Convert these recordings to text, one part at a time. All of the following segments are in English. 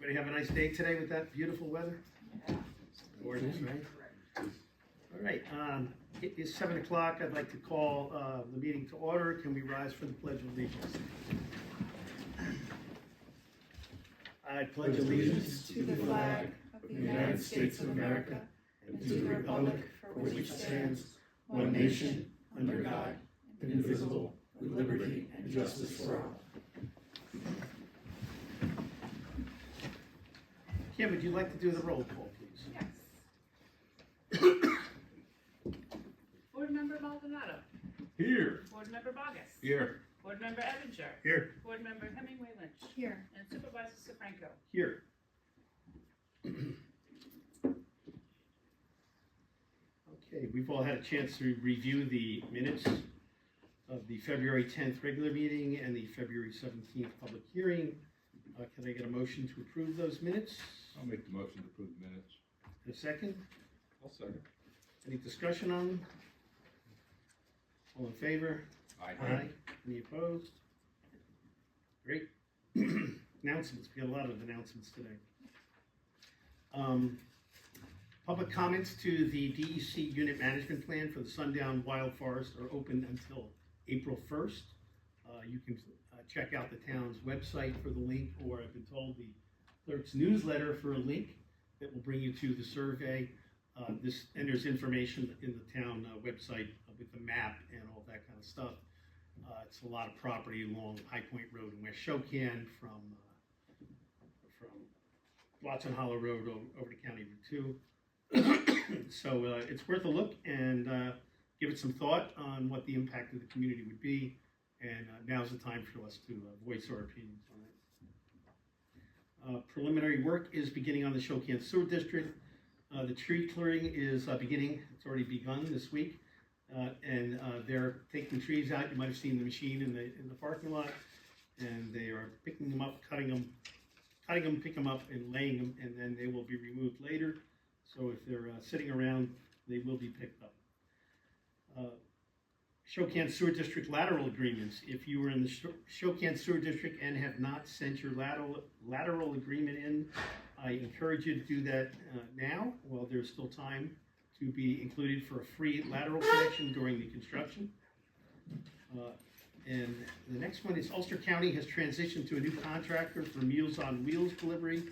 Everybody have a nice day today with that beautiful weather? Gorgeous, right? All right, it is 7 o'clock. I'd like to call the meeting to order. Can we rise for the Pledge of Allegiance? I pledge allegiance to the flag of the United States of America and to the republic for which it stands, one nation, under God, indivisible, with liberty and justice for all. Kim, would you like to do the roll call, please? Yes. Board Member Maldonado. Here. Board Member Bogus. Here. Board Member Evinger. Here. Board Member Hemingway Lynch. Here. And Supervisor Sefranco. Here. Okay, we've all had a chance to review the minutes of the February 10th regular meeting and the February 17th public hearing. Can I get a motion to approve those minutes? I'll make the motion to approve the minutes. A second? I'll second. Any discussion on them? All in favor? Aye. Any opposed? Great. Announcements, we got a lot of announcements today. Public comments to the DEC unit management plan for the Sundown Wild Forest are open until April 1st. You can check out the town's website for the link, or I've been told the clerk's newsletter for a link that will bring you to the survey. And there's information in the town website with the map and all that kind of stuff. It's a lot of property along High Point Road in West Shokan, from Watson Hollow Road over to County Route 2. So it's worth a look, and give it some thought on what the impact of the community would be. And now's the time for us to voice our opinions on it. Preliminary work is beginning on the Shokan Sewer District. The tree clearing is beginning. It's already begun this week. And they're taking trees out. You might have seen the machine in the parking lot. And they are picking them up, cutting them, pick them up, and laying them, and then they will be removed later. So if they're sitting around, they will be picked up. Shokan Sewer District lateral agreements. If you were in the Shokan Sewer District and have not sent your lateral agreement in, I encourage you to do that now while there's still time to be included for a free lateral connection during the construction. And the next one is Ulster County has transitioned to a new contractor for Meals on Wheels delivery.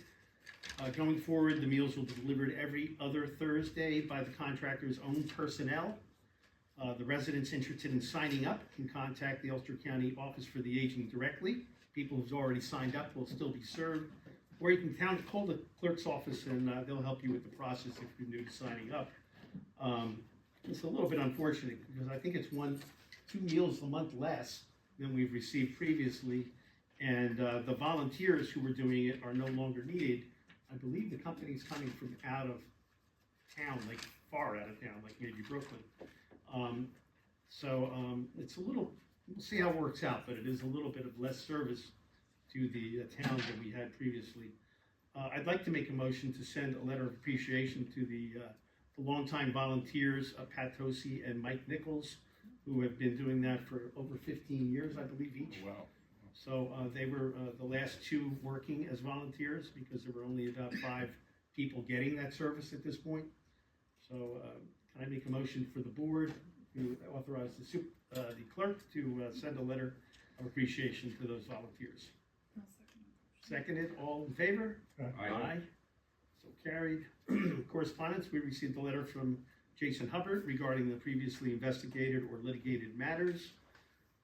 Going forward, the meals will be delivered every other Thursday by the contractor's own personnel. The residents interested in signing up can contact the Ulster County Office for the Aging directly. People who've already signed up will still be served. Or you can call the clerk's office, and they'll help you with the process if you're new to signing up. It's a little bit unfortunate because I think it's 2 meals a month less than we've received previously, and the volunteers who were doing it are no longer needed. I believe the company's coming from out of town, like far out of town, like maybe Brooklyn. It's a little, we'll see how it works out, but it is a little bit of less service to the town than we had previously. I'd like to make a motion to send a letter of appreciation to the longtime volunteers, Pat Tosi and Mike Nichols, who have been doing that for over 15 years, I believe, each. Wow. So they were the last 2 working as volunteers because there were only about 5 people getting that service at this point. So can I make a motion for the board to authorize the clerk to send a letter of appreciation to those volunteers? Seconded, all in favor? Aye. So carried. Correspondence, we received a letter from Jason Hubbard regarding the previously investigated or litigated matters.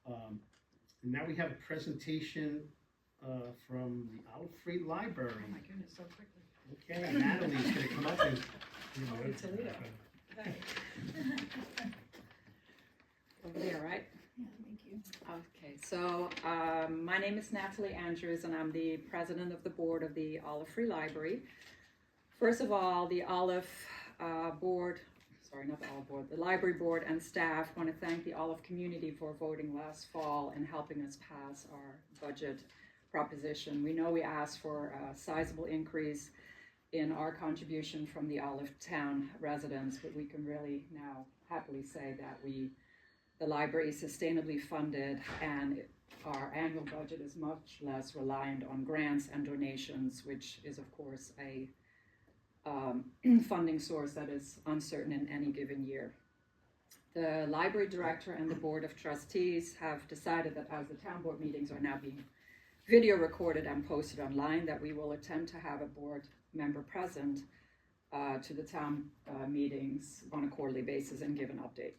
And now we have a presentation from the Olive Free Library. Oh my goodness, so quickly. Okay, Natalie's gonna come up and Oh, Toledo. Hey. Over there, right? Yeah, thank you. Okay, so my name is Natalie Andrews, and I'm the president of the board of the Olive Free Library. First of all, the Olive board, sorry, not the Olive board, the library board and staff want to thank the Olive community for voting last fall and helping us pass our budget proposition. We know we asked for a sizable increase in our contribution from the Olive Town residents, but we can really now happily say that the library is sustainably funded, and our annual budget is much less reliant on grants and donations, which is of course a funding source that is uncertain in any given year. The library director and the board of trustees have decided that as the town board meetings are now being video recorded and posted online, that we will attempt to have a board member present to the town meetings on a quarterly basis and give an update.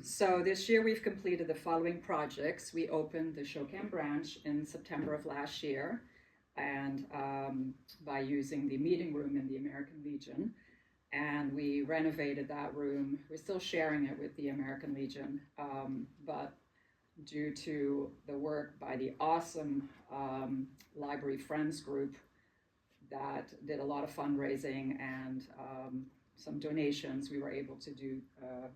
So this year we've completed the following projects. We opened the Shocam branch in September of last year, and by using the meeting room in the American Legion, and we renovated that room. We're still sharing it with the American Legion, but due to the work by the awesome Library Friends group that did a lot of fundraising and some donations, we were able to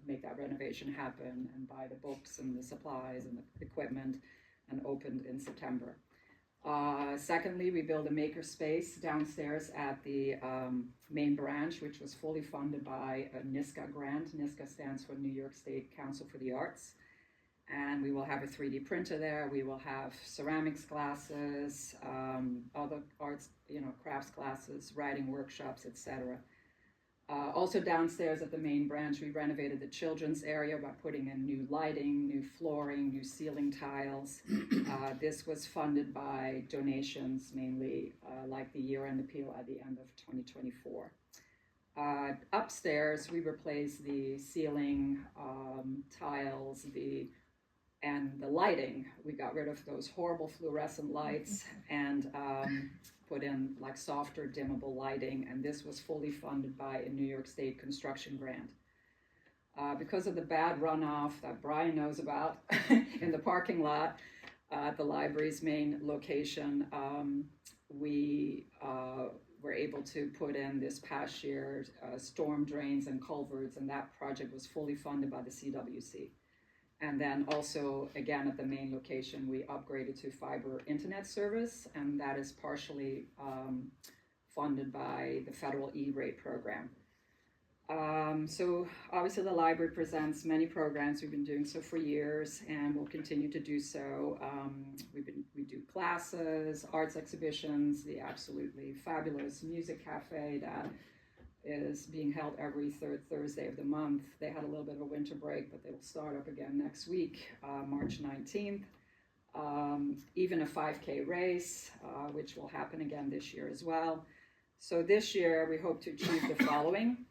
make that renovation happen and buy the books and the supplies and the equipment, and opened in September. Secondly, we built a maker space downstairs at the main branch, which was fully funded by a NYSCA grant. NYSCA stands for New York State Council for the Arts. And we will have a 3D printer there. We will have ceramics classes, other arts, crafts classes, writing workshops, etc. Also downstairs at the main branch, we renovated the children's area by putting in new lighting, new flooring, new ceiling tiles. This was funded by donations, mainly like the year-end appeal at the end of 2024. Upstairs, we replaced the ceiling tiles, and the lighting. We got rid of those horrible fluorescent lights and put in like softer, dimmable lighting, and this was fully funded by a New York State construction grant. Because of the bad runoff that Brian knows about in the parking lot at the library's main location, we were able to put in this past year storm drains and culverts, and that project was fully funded by the CWC. And then also, again, at the main location, we upgraded to fiber internet service, and that is partially funded by the federal E-rate program. So obviously the library presents many programs. We've been doing so for years, and we'll continue to do so. We do classes, arts exhibitions, the absolutely fabulous music cafe that is being held every third Thursday of the month. They had a little bit of a winter break, but they will start up again next week, March 19th. Even a 5K race, which will happen again this year as well. So this year, we hope to achieve the following.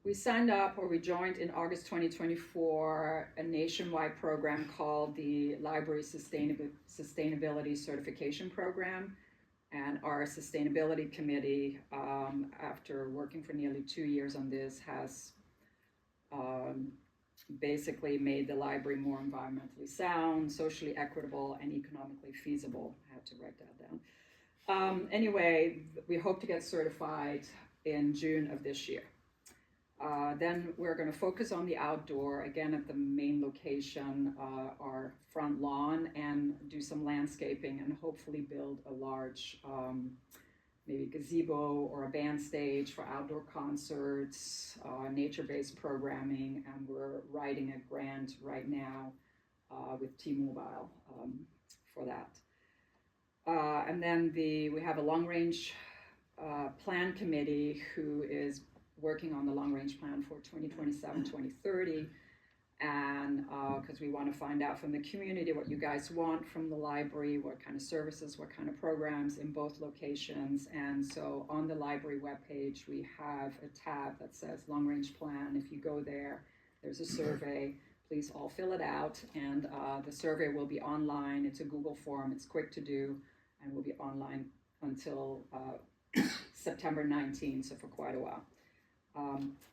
We signed up, or we joined in August 2024, a nationwide program called the Library Sustainability Certification Program. And our sustainability committee, after working for nearly 2 years on this, has basically made the library more environmentally sound, socially equitable, and economically feasible. I had to write that down. Anyway, we hope to get certified in June of this year. Then we're going to focus on the outdoor, again at the main location, our front lawn, and do some landscaping and hopefully build a large maybe gazebo or a band stage for outdoor concerts, nature-based programming, and we're writing a grant right now with T-Mobile for that. And then we have a long-range plan committee who is working on the long-range plan for 2027-2030, and because we want to find out from the community what you guys want from the library, what kind of services, what kind of programs in both locations. And so on the library webpage, we have a tab that says long-range plan. If you go there, there's a survey. Please all fill it out, and the survey will be online. It's a Google form. It's quick to do, and will be online until September 19th, so for quite a while.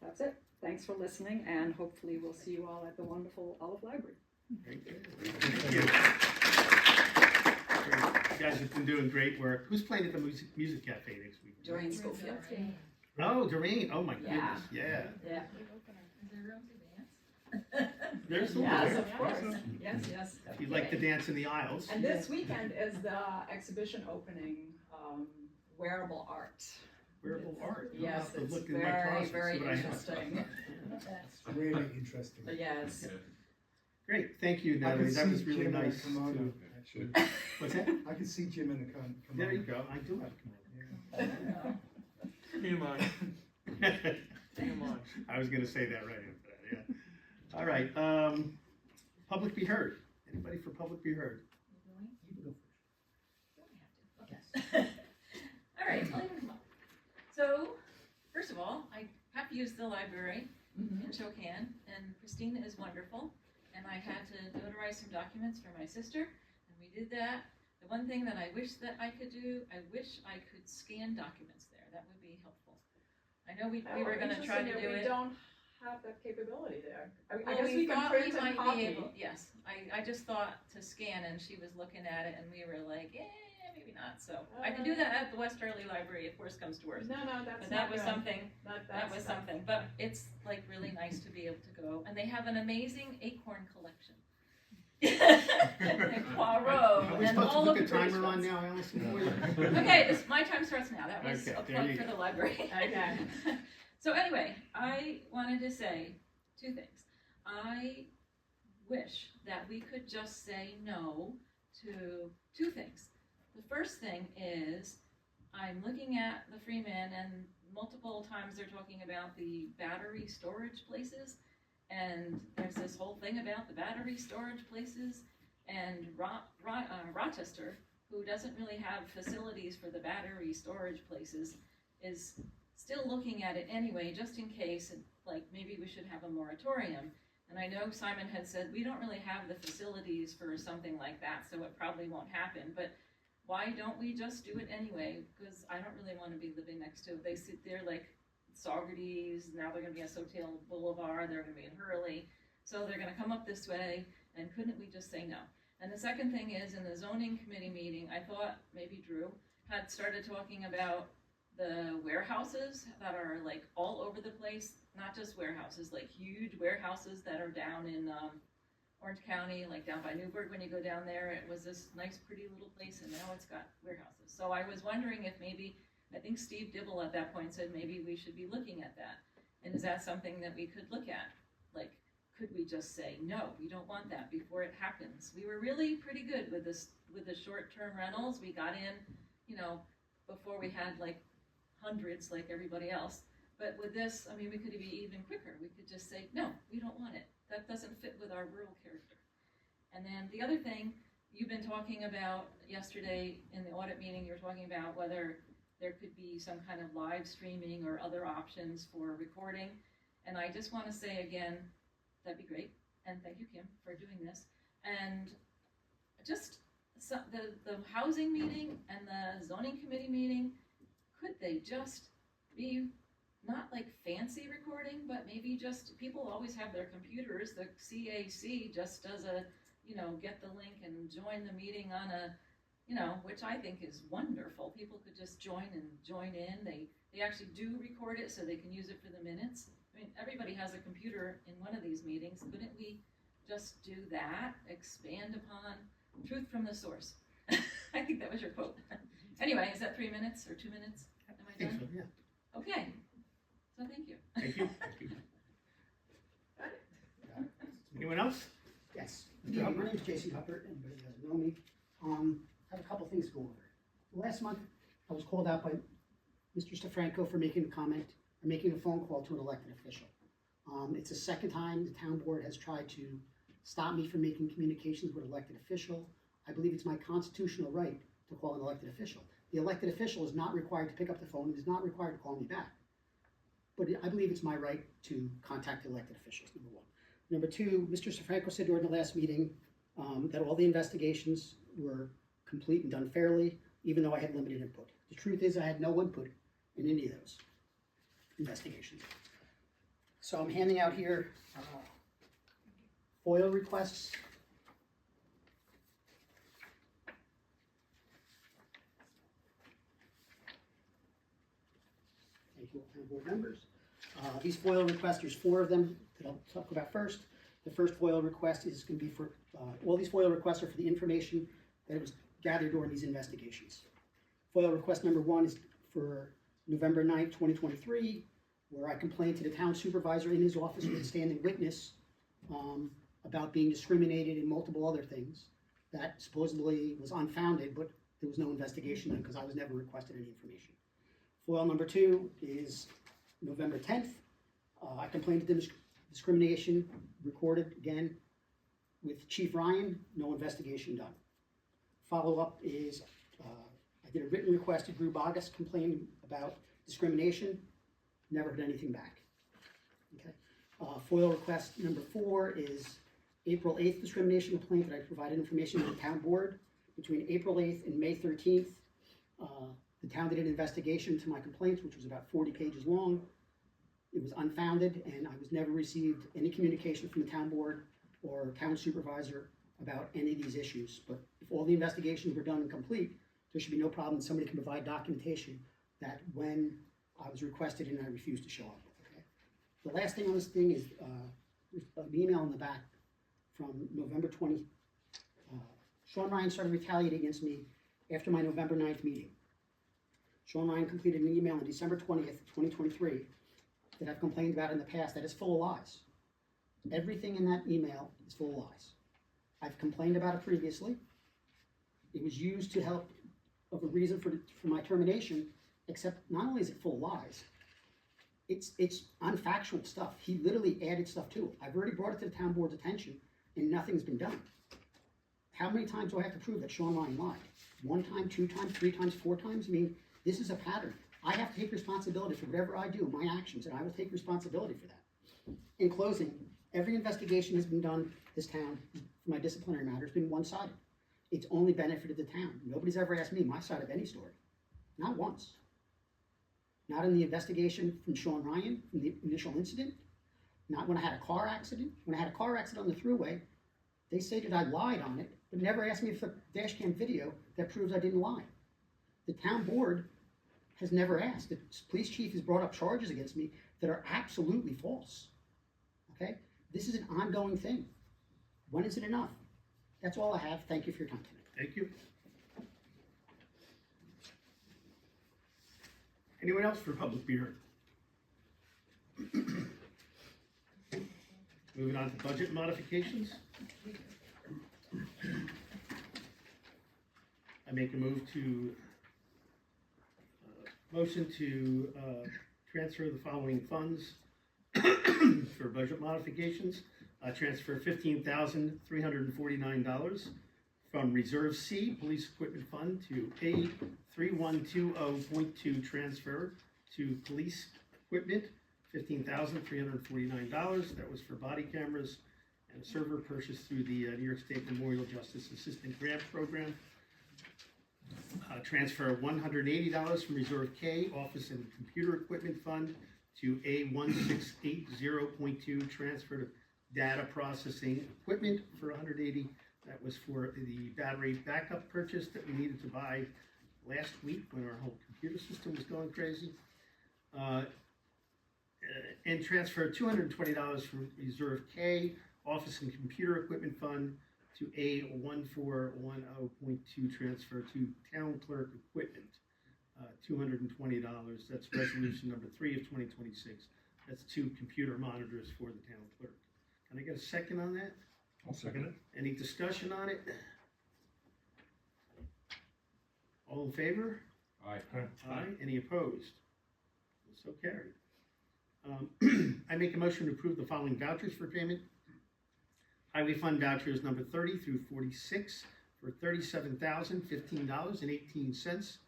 That's it. Thanks for listening, and hopefully we'll see you all at the wonderful Olive Library. Thank you. You guys have been doing great work. Who's playing at the music cafe next week? Doreen Schofield. Oh, Doreen. Oh my goodness. Yeah. Yeah. Is there room to dance? There's a Yes, little of course. Yes. If you'd like to dance in the aisles. And this weekend is the exhibition opening, Wearable Art. wearable art. You'll Yes, have to it's look in my very, closet, very see what I have. interesting. Really interesting. But yes. Yeah. Great, thank you, I Natalie, could that see was really Jim in a nice. kimono, to- actually. What's that? I could see Jim in a kimono. There you go, I do have a Yeah. kimono. I was gonna say that right after that, yeah. All right, public be heard. Anybody for public be heard? All right, I'll even come up. So, first of all, I have used the library in Spokane, and Christina is wonderful. And I had to notarize some documents for my sister, and we did that. The one thing that I wish that I could do, I wish I could scan documents there. That would be helpful. I know we were gonna try to do We it. don't have that capability there. I Well, guess we can thought print and might be copy. able- Yes, I just thought to scan, and she was looking at it, and we were like, maybe not. So I can do that at the West Early Library if worse comes to worse. No, that's But not that was good. something. That was something. But it's like really nice to be able to go, and they have an amazing acorn collection. And Poirot Are we and supposed to all put of the the British timer on ones. now, Allison? for you? Okay, my time starts now. That was Okay, a there plug you for go. the library. Okay. So anyway, I wanted to say two things. I wish that we could just say no to two things. The first thing is, I'm looking at the Freeman, and multiple times they're talking about the battery storage places. And there's this whole thing about the battery storage places, and Rochester, who doesn't really have facilities for the battery storage places, is still looking at it anyway, just in case, and like maybe we should have a moratorium. And I know Simon had said we don't really have the facilities for something like that, so it probably won't happen. But why don't we just do it anyway? Because I don't really want to be living next to it. They sit there like Saugerties, now they're going to be at Sotel Boulevard, they're going to be in Hurley, so they're going to come up this way, and couldn't we just say no? And the second thing is, in the zoning committee meeting, I thought maybe Drew had started talking about the warehouses that are like all over the place, not just warehouses, like huge warehouses that are down in Orange County, like down by Newburgh. When you go down there, it was this nice pretty little place, and now it's got warehouses. So I was wondering if maybe, I think Steve Dibble at that point said maybe we should be looking at that. And is that something that we could look at? Like, could we just say, no, we don't want that before it happens? We were really pretty good with this, with the short-term rentals. We got in, before we had like hundreds like everybody else. But with this, I mean, we could be even quicker. We could just say, no, we don't want it. That doesn't fit with our rural character. And then the other thing, you've been talking about yesterday in the audit meeting, you were talking about whether there could be some kind of live streaming or other options for recording. And I just want to say again, that'd be great. And thank you, Kim, for doing this. And just the housing meeting and the zoning committee meeting, could they just be not like fancy recording, but maybe just, people always have their computers. The CAC just does a, get the link and join the meeting on a, which I think is wonderful. People could just join in. They actually do record it so they can use it for the minutes. I mean, everybody has a computer in one of these meetings. Couldn't we just do that? Expand upon truth from the source. I think that was your quote. Anyway, is that 3 minutes or 2 minutes? Am I I think done? so, yeah. Okay. So thank you. Thank you. Anyone else? Yes. Mr. My Hubbard? name is J.C. Hubbard, anybody that doesn't know me. I have a couple things to go over. Last month, I was called out by Mr. Stefranco for making a comment, or making a phone call to an elected official. It's the second time the town board has tried to stop me from making communications with an elected official. I believe it's my constitutional right to call an elected official. The elected official is not required to pick up the phone, and is not required to call me back. But I believe it's my right to contact the elected officials, number one. Number two, Mr. Stefranco said during the last meeting that all the investigations were complete and done fairly, even though I had limited input. The truth is I had no input in any of those investigations. So I'm handing out here FOIL requests. Thank you, town board members. These FOIL requests, there's 4 of them that I'll talk about first. The first FOIL request is going to be for, all these FOIL requests are for the information that was gathered during these investigations. FOIL request number 1 is for November 9th, 2023, where I complained to the town supervisor in his office with standing witness about being discriminated and multiple other things that supposedly was unfounded, but there was no investigation done because I was never requested any information. Foil number 2 is November 10th. I complained to the discrimination, recorded again with Chief Ryan, no investigation done. Follow-up is I did a written request to Drew Bogus complaining about discrimination, never heard anything back. Okay. FOIL request number 4 is April 8th discrimination complaint that I provided information to the town board. Between April 8th and May 13th, the town did an investigation into my complaints, which was about 40 pages long. It was unfounded, and I was never received any communication from the town board or town supervisor about any of these issues. But if all the investigations were done and complete, there should be no problem. Somebody can provide documentation that when I was requested and I refused to show up. Okay? The last thing on this thing is there's an email in the back from November 20. Sean Ryan started retaliating against me after my November 9th meeting. Sean Ryan completed an email on December 20th, 2023 that I've complained about in the past that is full of lies. Everything in that email is full of lies. I've complained about it previously. It was used to help of a reason for my termination, except not only is it full of lies, it's unfactual stuff. He literally added stuff to it. I've already brought it to the town board's attention and nothing's been done. How many times do I have to prove that Sean Ryan lied? 1 time, 2 times, 3 times, 4 times? I mean, this is a pattern. I have to take responsibility for whatever I do, my actions, and I will take responsibility for that. In closing, every investigation has been done this town for my disciplinary matter has been one-sided. It's only benefited the town. Nobody's ever asked me my side of any story. Not once. Not in the investigation from Sean Ryan, from the initial incident. Not when I had a car accident. When I had a car accident on the thruway, they stated I lied on it, but never asked me for a dash cam video that proves I didn't lie. The town board has never asked. The police chief has brought up charges against me that are absolutely false. Okay? This is an ongoing thing. When is it enough? That's all I have. Thank you for your time tonight. Thank you. Anyone else for public hearing? Moving on to budget modifications. I make a motion to transfer the following funds for budget modifications. Transfer $15,349 from Reserve C, Police Equipment Fund, to A 3120.2 transfer to Police Equipment, $15,349. That was for body cameras and a server purchased through the New York State Memorial Justice Assistant Grant Program. Transfer $180 from Reserve K, Office and Computer Equipment Fund, to A 1680.2 transfer to Data Processing Equipment for $180. That was for the battery backup purchase that we needed to buy last week when our whole computer system was going crazy. And transfer $220 from Reserve K, Office and Computer Equipment Fund, to A 1410.2 transfer to Town Clerk Equipment, $220. That's resolution number 3 of 2026. That's 2 computer monitors for the town clerk. Can I get a second on that? I'll second it. Any discussion on it? All in favor? Aye. Aye. Any opposed? So carried. I make a motion to approve the following vouchers for payment. Highway Fund vouchers number 30 through 46 for $37,015.18.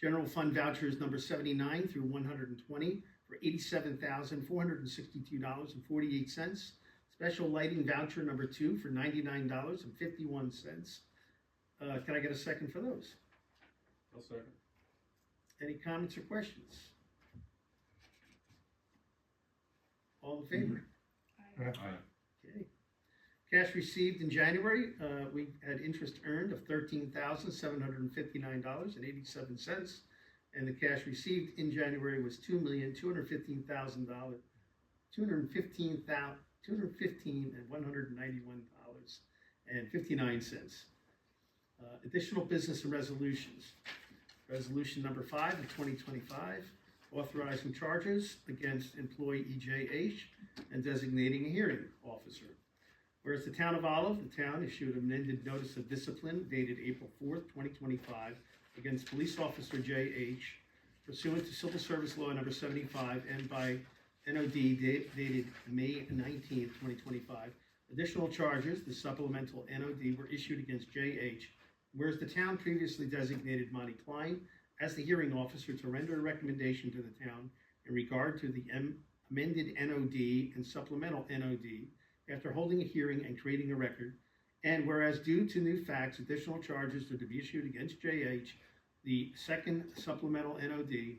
General Fund vouchers number 79 through 120 for $87,462.48. Special Lighting voucher number 2 for $99.51. Can I get a second for those? I'll second. Any comments or questions? All in favor? Aye. Okay. Cash received in January, we had interest earned of $13,759.87, and the cash received in January was $2,215,191.59. Additional business and resolutions. Resolution number 5 of 2025, authorizing charges against employee EJH and designating a hearing officer. Whereas the town of Olive, the town issued an amended notice of discipline dated April 4th, 2025 against police officer JH pursuant to Civil Service Law number 75 and by NOD dated May 19th, 2025. Additional charges, the supplemental NOD, were issued against JH, whereas the town previously designated Monty Klein as the hearing officer to render a recommendation to the town in regard to the amended NOD and supplemental NOD after holding a hearing and creating a record. And whereas due to new facts, additional charges are to be issued against JH, the second supplemental NOD,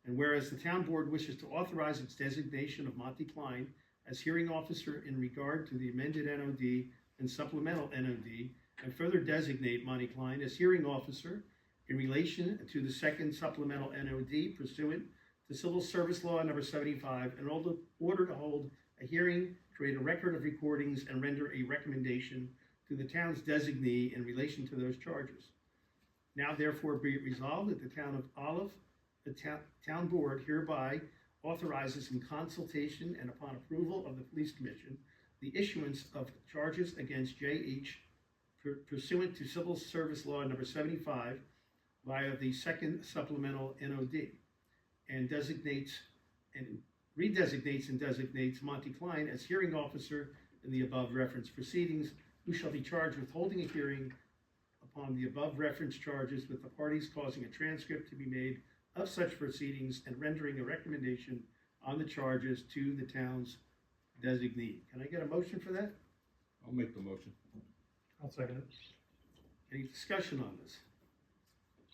and whereas the town board wishes to authorize its designation of Monty Klein as hearing officer in regard to the amended NOD and supplemental NOD, and further designate Monty Klein as hearing officer in relation to the second supplemental NOD pursuant to Civil Service Law number 75, in order to hold a hearing, create a record of recordings, and render a recommendation to the town's designee in relation to those charges. Now therefore be it resolved that the town of Olive, the town board hereby authorizes in consultation and upon approval of the police commission, the issuance of charges against J.H. pursuant to Civil Service Law number 75 via the second supplemental NOD, and designates and redesignates and designates Monty Klein as hearing officer in the above referenced proceedings, who shall be charged with holding a hearing upon the above referenced charges, with the parties causing a transcript to be made of such proceedings and rendering a recommendation on the charges to the town's designee. Can I get a motion for that? I'll make the motion. I'll second it. Any discussion on this?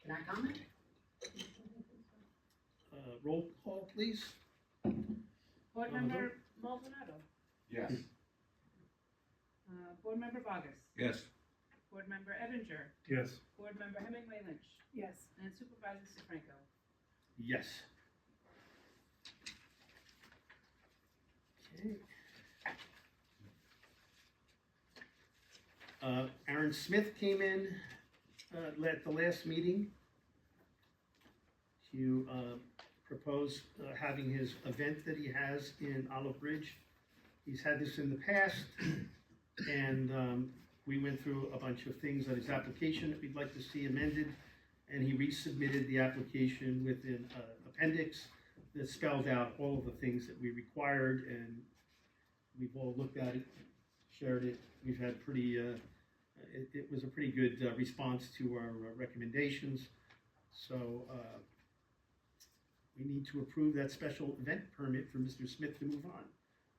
Can I comment? Roll call, please. Board Member Maldonado. Yes. Board Member Vargas. Yes. Board Member Evinger. Yes. Board Member Hemingway Lynch. Yes. And Supervisor DeFranco. Yes. Okay. Aaron Smith came in at the last meeting to propose having his event that he has in Olive Ridge. He's had this in the past, and we went through a bunch of things on his application that we'd like to see amended, and he resubmitted the application with an appendix that spelled out all of the things that we required, and we've all looked at it, shared it. We've had pretty, it was a pretty good response to our recommendations. So we need to approve that special event permit for Mr. Smith to move on.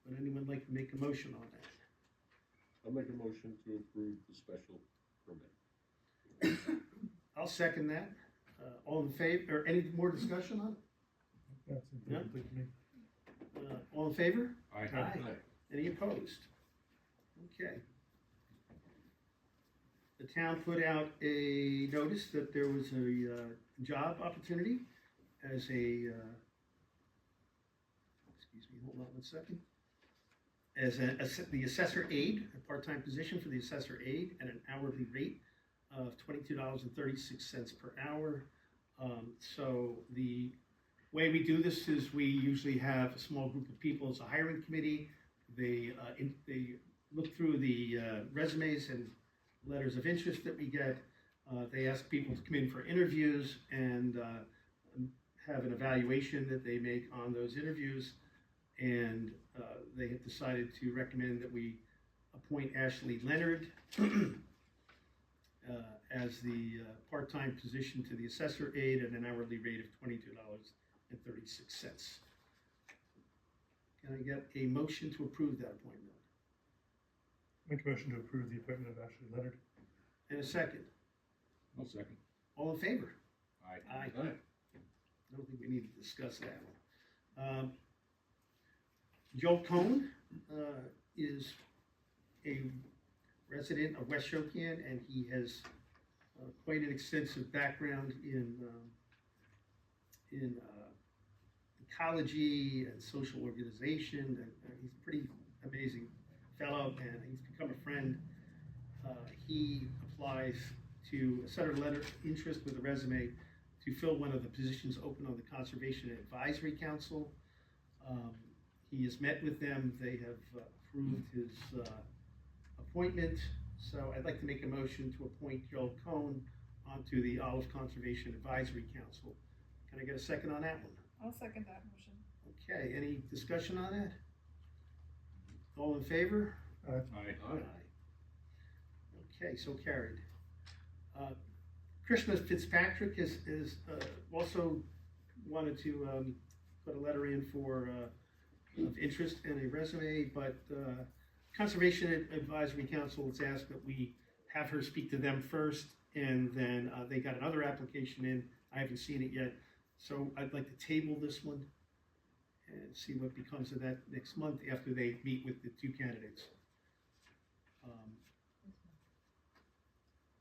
Would anyone like to make a motion on that? I'll make a motion to approve the special permit. I'll second that. All in favor, or any more discussion on it? That's important to me. All in favor? Aye. Aye. Any opposed? Okay. The town put out a notice that there was a job opportunity as a, excuse me, hold on one second. As the assessor aide, a part-time position for the assessor aide at an hourly rate of $22.36 per hour. So the way we do this is we usually have a small group of people as a hiring committee. They look through the resumes and letters of interest that we get. They ask people to come in for interviews and have an evaluation that they make on those interviews. And they have decided to recommend that we appoint Ashley Leonard as the part-time position to the assessor aide at an hourly rate of $22.36. Can I get a motion to approve that appointment? Make a motion to approve the appointment of Ashley Leonard. And a second. I'll second. All in favor? Aye. Aye. I don't think we need to discuss that one. Joel Cohn is a resident of West Shokian, and he has quite an extensive background in ecology and social organization, and he's a pretty amazing fellow, and he's become a friend. He applies to sent a letter of interest with a resume to to fill one of the positions open on the Conservation Advisory Council. He has met with them, they have approved his appointment, so I'd like to make a motion to appoint Joel Cohn onto the Olive Conservation Advisory Council. Can I get a second on that one? I'll second that motion. Okay, any discussion on that? All in favor? Aye. Okay, so carried. Krishna Fitzpatrick is also wanted to put a letter in for of interest and a resume, but Conservation Advisory Council has asked that we have her speak to them first, and then they got another application in. I haven't seen it yet, so I'd like to table this one and see what becomes of that next month after they meet with the two candidates.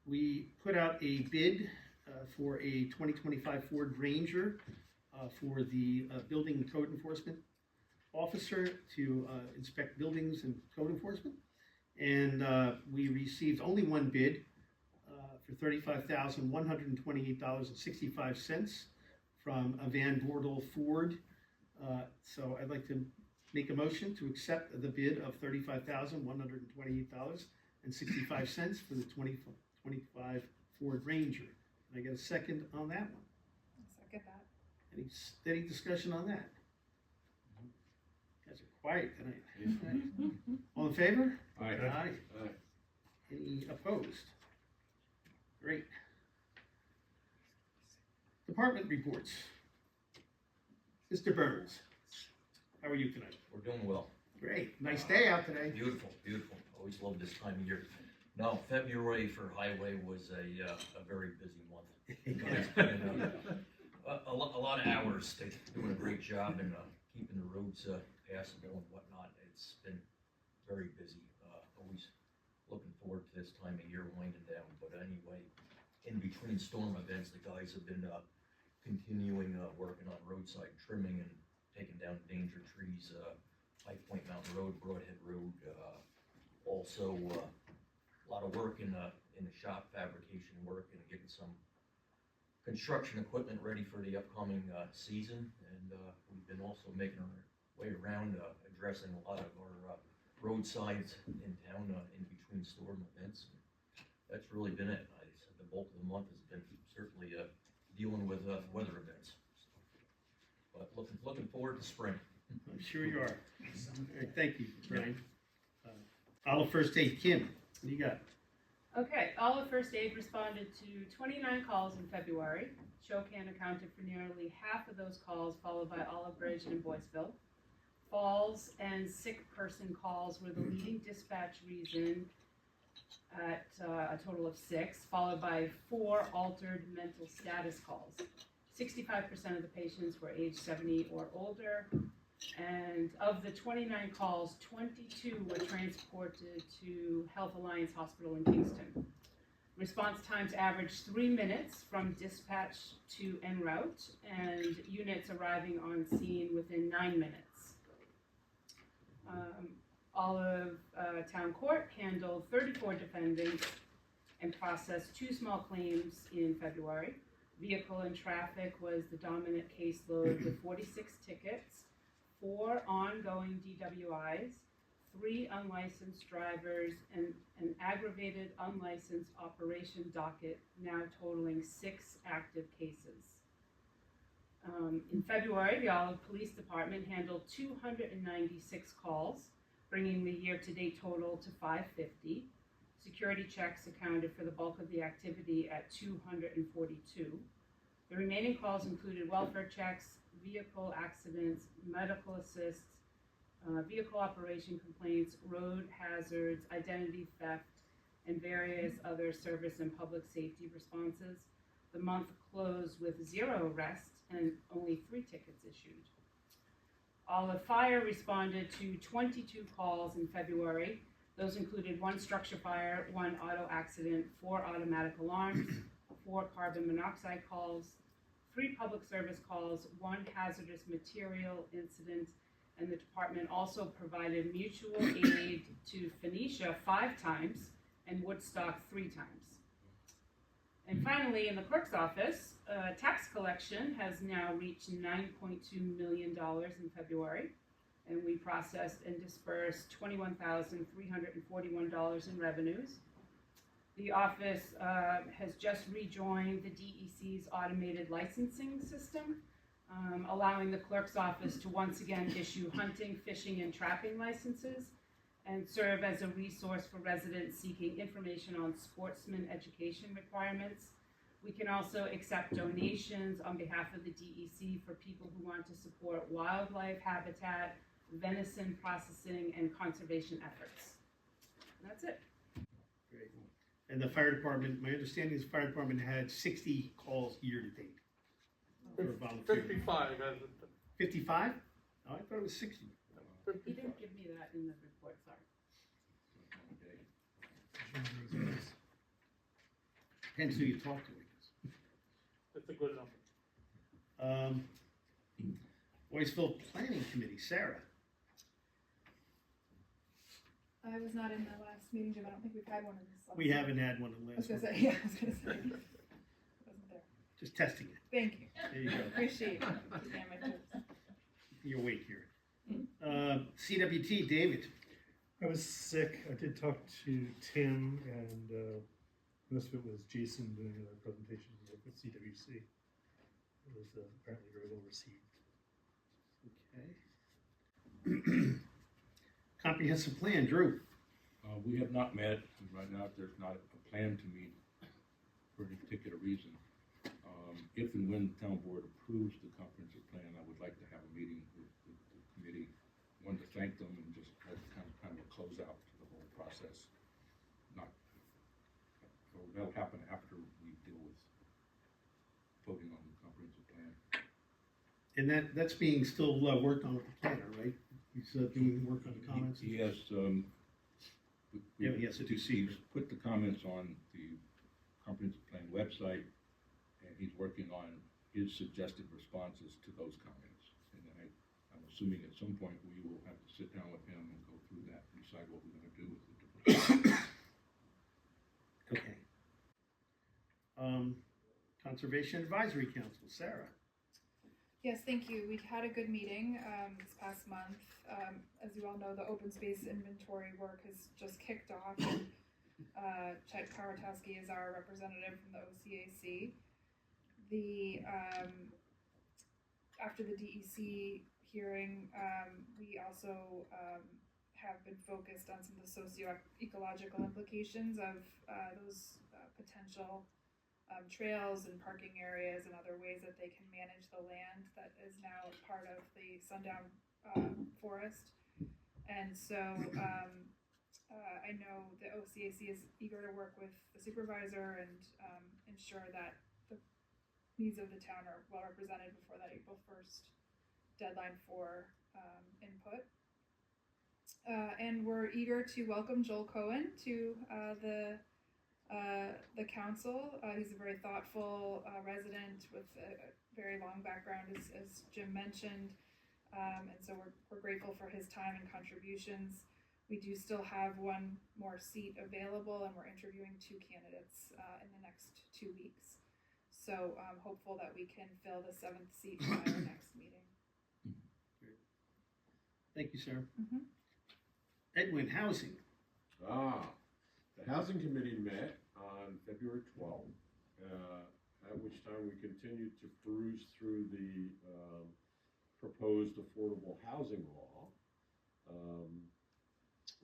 We put out a bid for a 2025 Ford Ranger for the building and code enforcement officer to inspect buildings and code enforcement. And we received only one bid for $35,128.65 from Van Bordel Ford. So I'd like to make a motion to accept the bid of $35,128.65 for the 2025 Ford Ranger. Can I get a second on that one? I'll second that. Any steady discussion on that? You guys are quiet tonight. All in favor? Aye. Aye. Any opposed? Great. Department reports. Mr. Burns, how are you tonight? We're doing well. Great. Nice day out today. Beautiful, beautiful. Always love this time of year. No, February for highway was a very busy month. It's been a lot of hours. They're doing a great job in keeping the roads passable and whatnot. It's been very busy. Always looking forward to this time of year winding down. But anyway, in between storm events, the guys have been continuing working on roadside trimming and taking down danger trees, High Point Mountain Road, Broadhead Road. Also, a lot of work in the shop, fabrication work, and getting some construction equipment ready for the upcoming season. And we've been also making our way around addressing a lot of our roadsides in town in between storm events. That's really been it. I said the bulk of the month has been certainly dealing with weather events. But looking forward to spring. I'm sure you are. All right, thank you, Brian. Olive First Aid, Kim, what do you got? Okay, Olive First Aid responded to 29 calls in February. Shokan accounted for nearly half of those calls, followed by Olive Bridge and Boyceville. Falls and sick person calls were the leading dispatch reason at a total of 6, followed by 4 altered mental status calls. 65% of the patients were age 70 or older, and of the 29 calls, 22 were transported to Health Alliance Hospital in Kingston. Response times averaged 3 minutes from dispatch to en route, and units arriving on scene within 9 minutes. Olive Town Court handled 34 defendants and processed 2 small claims in February. Vehicle and traffic was the dominant caseload with 46 tickets, 4 ongoing DWIs, 3 unlicensed drivers, and an aggravated unlicensed operation docket, now totaling 6 active cases. In February, the Olive Police Department handled 296 calls, bringing the year-to-date total to 550. Security checks accounted for the bulk of the activity at 242. The remaining calls included welfare checks, vehicle accidents, medical assists, vehicle operation complaints, road hazards, identity theft, and various other service and public safety responses. The month closed with 0 arrests and only 3 tickets issued. Olive Fire responded to 22 calls in February. Those included 1 structure fire, 1 auto accident, 4 automatic alarms, 4 carbon monoxide calls, 3 public service calls, 1 hazardous material incident, and the department also provided mutual aid to Phoenicia 5 times and Woodstock 3 times. And finally, in the clerk's office, tax collection has now reached $9.2 million in February. And we processed and dispersed $21,341 in revenues. The office has just rejoined the DEC's automated licensing system, allowing the clerk's office to once again issue hunting, fishing, and trapping licenses and serve as a resource for residents seeking information on sportsman education requirements. We can also accept donations on behalf of the DEC for people who want to support wildlife habitat, venison processing, and conservation efforts. And that's it. Great. And the fire department, my understanding is the fire department had 60 calls year to date. For volunteers. 55 as of 55? Oh, I thought it was 60. He didn't give me that in the report, sorry. Depends who you talk to, I guess. That's a good number. Boyceville Planning Committee, Sarah. I was not in the last meeting, Jim. I don't think we've had one of this. We haven't had one in the I was last gonna one. say, yeah, I was gonna say. Wasn't there. Just testing it. Thank you. There you go. Appreciate it. Keep me on my toes. You're awake here. CWT, David. I was sick. I did talk to Tim, and most of it was Jason doing a presentation with CWC. It was apparently very well received. Okay. Comprehensive plan, Drew. We have not met, and right now there's not a plan to meet for any particular reason. If and when the town board approves the comprehensive plan, I would like to have a meeting with the committee. One, to thank them and just have kind of a closeout to the whole process. That'll happen after we deal with voting on the comprehensive plan. And that's being still worked on with the planner, right? He's doing work on the comments. He has, Yeah, he has to do he's secret. put the comments on the comprehensive plan website, and he's working on his suggested responses to those comments. And then I'm assuming at some point we will have to sit down with him and go through that and decide what we're gonna do with the different. Okay. Conservation Advisory Council, Sarah. Yes, thank you. We had a good meeting this past month. As you all know, the open space inventory work has just kicked off. And, Chet Karatowski is our representative from the OCAC. After the DEC hearing, we also have been focused on some of the socio-ecological implications of those potential trails and parking areas and other ways that they can manage the land that is now part of the Sundown Forest. And so I know the OCAC is eager to work with the supervisor and ensure that the needs of the town are well represented before that April 1st deadline for input. And we're eager to welcome Joel Cohen to the council. He's a very thoughtful resident with a very long background, as Jim mentioned, and so we're grateful for his time and contributions. We do still have one more seat available, and we're interviewing 2 candidates in the next 2 weeks. So I'm hopeful that we can fill the 7th seat by our next meeting. Thank you, Sarah. Mhm. Edwin, Housing. The Housing Committee met on February 12th, at which time we continued to peruse through the proposed affordable housing law.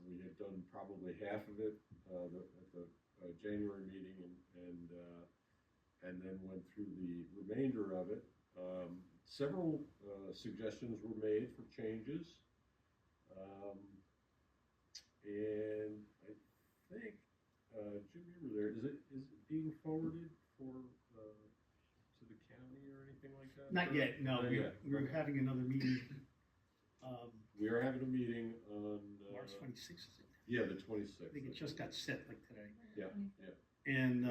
We had done probably half of it at the January meeting, and then went through the remainder of it. Several suggestions were made for changes, and I think, Jim, you were there. Is it being forwarded to the county or anything like that? Not yet, no. Not yet. We're having another meeting. We are having a meeting on March 26th, is it? Yeah, the 26th. I think it just got set like today. Yeah. And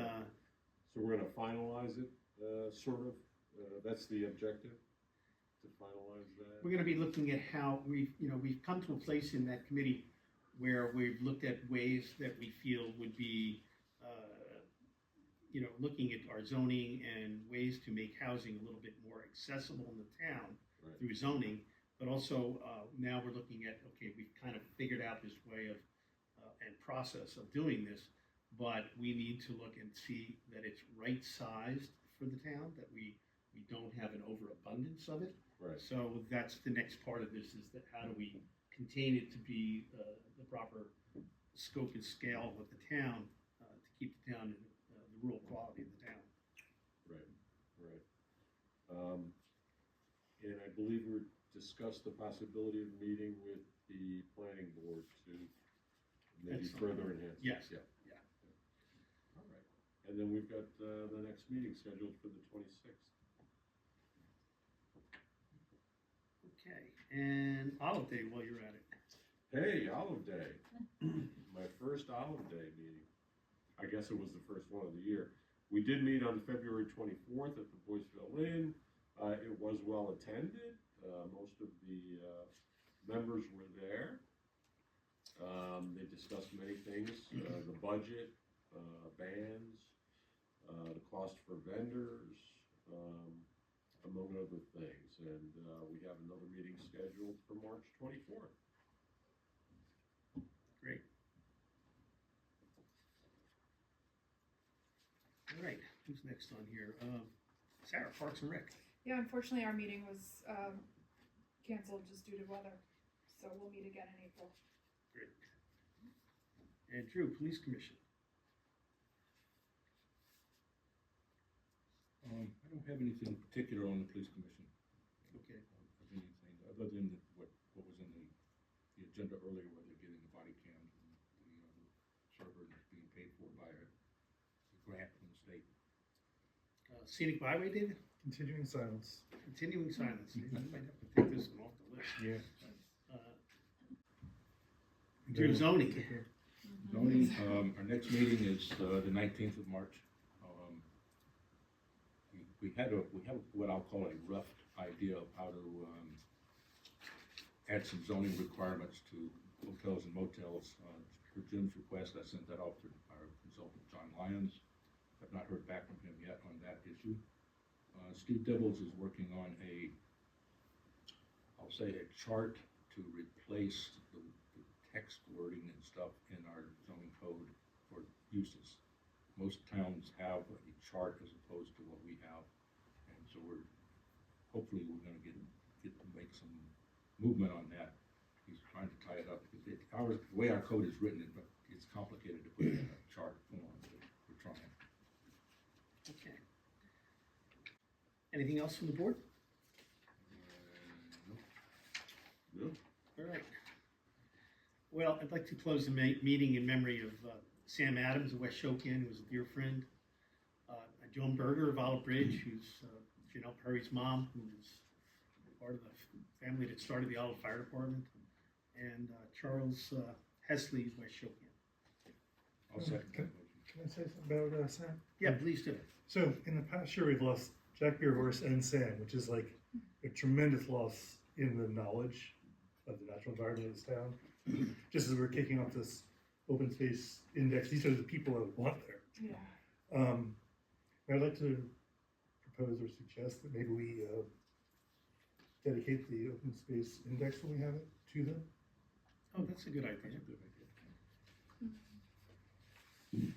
So we're gonna finalize it, sort of. That's the objective, to finalize that. we're gonna be looking at how we've come to a place in that committee where we've looked at ways that we feel would be looking at our zoning and ways to make housing a little bit more accessible in the town Right. through zoning, but also now we're looking at, okay, we've kind of figured out this way of and process of doing this, but we need to look and see that it's right-sized for the town, that we don't have an overabundance of it. Right. So that's the next part of this, is that how do we contain it to be the proper scope and scale of the town to keep the town in the rural quality of the town. Right. And I believe we discussed the possibility of meeting with the planning board to maybe That's further enhance. Yes. Yeah. All right. And then we've got the next meeting scheduled for the 26th. Okay, and Olive Day while you're at it. Hey, Olive Day. My first Olive Day meeting. I guess it was the first one of the year. We did meet on February 24th at the Boyceville Inn. It was well attended. Most of the members were there. They discussed many things, the budget, bans, the cost for vendors, among other things. And we have another meeting scheduled for March 24th. Great. All right, who's next on here? Sarah, Parks and Rec. Yeah, unfortunately, our meeting was canceled just due to weather, so we'll meet again in April. Great. And Drew, Police Commission. I don't have anything particular on the police commission. Okay. Of anything, other than what was in the agenda earlier, where they're getting the body cams and the server that's being paid for by a grant from the state. Scenic Byway, David? Continuing silence. Continuing silence. You might have to take this one off the list. Yeah. Drew, zoning. Zoning, our next meeting is the 19th of March. We have what I'll call a rough idea of how to add some zoning requirements to hotels and motels. For Jim's request, I sent that off to our consultant, John Lyons. I've not heard back from him yet on that issue. Steve Dibbles is working on I'll say a chart to replace the text wording and stuff in our zoning code for uses. Most towns have a chart as opposed to what we have, and so hopefully we're going to get to make some movement on that. He's trying to tie it up because the way our code is written, it's complicated to put it in a chart form. But we're trying. Okay. Anything else from the board? No. All right. Well, I'd like to close the meeting in memory of Sam Adams of West Shokan, who was a dear friend. Joan Berger of Olive Bridge, who's Janelle Perry's mom, who was part of the family that started the Olive Fire Department, and Charles Hesley of West Shokan. I'll second that motion. Can I say something about Sam? Yeah, please do. So in the past year, we've lost Jack Beerhorse and Sam, which is like a tremendous loss in the knowledge of the natural environment of this town. Just as we're kicking off this open space index, these are the people that want there. Yeah. I'd like to propose or suggest that maybe we dedicate the open space index when we have it to them. Oh, that's a good idea. That's a good idea.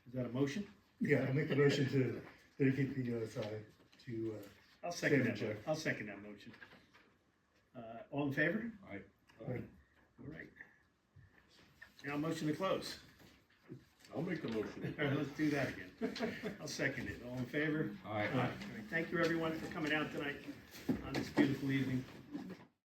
Is that a motion? Yeah, I make the motion to dedicate the OSI to I'll second Sam that. and Jack. I'll second that motion. All in favor? Aye. All right. Now, motion to close. I'll make the motion. All right, let's do that again. I'll second it. All in favor? Aye. All right. Thank you, everyone, for coming out tonight on this beautiful evening.